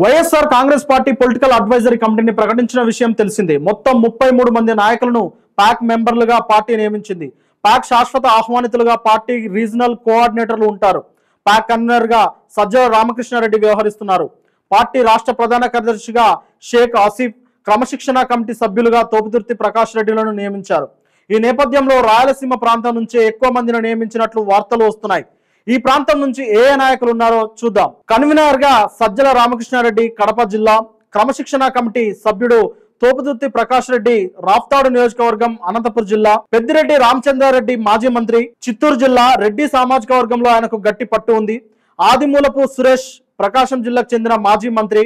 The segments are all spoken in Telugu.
YSR Congress party political advisory కమిటీని ప్రకటించిన విషయం తెలిసిందే. మొత్తం 33 మంది నాయకులను పాక్ మెంబర్లుగా పార్టీ నియమించింది. పాక్ శాశ్వత ఆహ్వానితులుగా పార్టీ రీజనల్ కోఆర్డినేటర్లు ఉంటారు. పాక్ కన్వీనర్ గా సజ్జల రామకృష్ణారెడ్డి వ్యవహరిస్తున్నారు. పార్టీ రాష్ట్ర ప్రధాన కార్యదర్శిగా షేక్ ఆసిఫ్, క్రమశిక్షణ కమిటీ సభ్యులుగా తోపుదుర్తి ప్రకాష్ రెడ్డిలను నియమించారు. ఈ నేపథ్యంలో రాయలసీమ ప్రాంతం నుంచే ఎక్కువ మందిని నియమించినట్లు వార్తలు వస్తున్నాయి. ఈ ప్రాంతం నుంచి ఏ నాయకులు ఉన్నారో చూద్దాం. కన్వీనర్ గా సజ్జల రామకృష్ణారెడ్డి కడప జిల్లా, క్రమశిక్షణ కమిటీ సభ్యుడు తోపుదుర్తి ప్రకాష్ రెడ్డి రాప్తాడు నియోజకవర్గం అనంతపురం జిల్లా, పెద్దిరెడ్డి రామచంద్రారెడ్డి మాజీ మంత్రి చిత్తూరు జిల్లా రెడ్డి సామాజిక వర్గంలో ఆయనకు గట్టి పట్టు ఉంది. ఆదిమూలపు సురేష్ ప్రకాశం జిల్లాకు చెందిన మాజీ మంత్రి.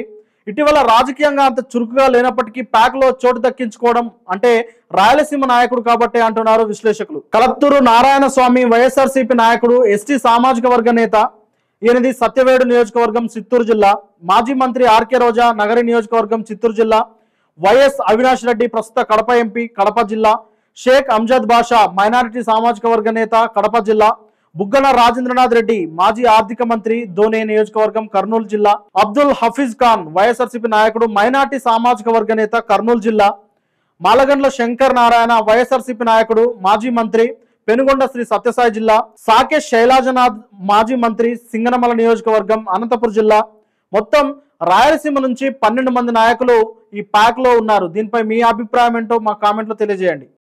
ఇటీవల రాజకీయంగా అంత చురుకుగా లేనప్పటికీ ప్యాక్ లో చోటు దక్కించుకోవడం అంటే రాయలసీమ నాయకుడు కాబట్టి అంటున్నారు విశ్లేషకులు. కలత్తూరు నారాయణ స్వామి వైఎస్ఆర్సీపీ నాయకుడు, ఎస్టీ సామాజిక వర్గ నేత. ఈయనది సత్యవేడు నియోజకవర్గం చిత్తూరు జిల్లా. మాజీ మంత్రి ఆర్కే రోజా నగరి నియోజకవర్గం చిత్తూరు జిల్లా. వైఎస్ అవినాష్ రెడ్డి ప్రస్తుత కడప ఎంపీ కడప జిల్లా. షేక్ అంజద్ బాషా మైనారిటీ సామాజిక వర్గ నేత కడప జిల్లా. బుగ్గన రాజేంద్రనాథ్ రెడ్డి మాజీ ఆర్థిక మంత్రి దోనే నియోజకవర్గం కర్నూలు జిల్లా. అబ్దుల్ హఫీజ్ ఖాన్ వైఎస్ఆర్సీపీ నాయకుడు మైనార్టీ సామాజిక వర్గ నేత కర్నూలు జిల్లా. మాలగండ్ల శంకర్ నారాయణ వైఎస్ఆర్సీపీ నాయకుడు మాజీ మంత్రి పెనుగొండ శ్రీ సత్యసాయి జిల్లా. సాకేష్ శైలాజనాథ్ మాజీ మంత్రి సింగనమల నియోజకవర్గం అనంతపురం జిల్లా. మొత్తం రాయలసీమ నుంచి 12 మంది నాయకులు ఈ ప్యాక్ లో ఉన్నారు. దీనిపై మీ అభిప్రాయం ఏంటో మా కామెంట్లో తెలియజేయండి.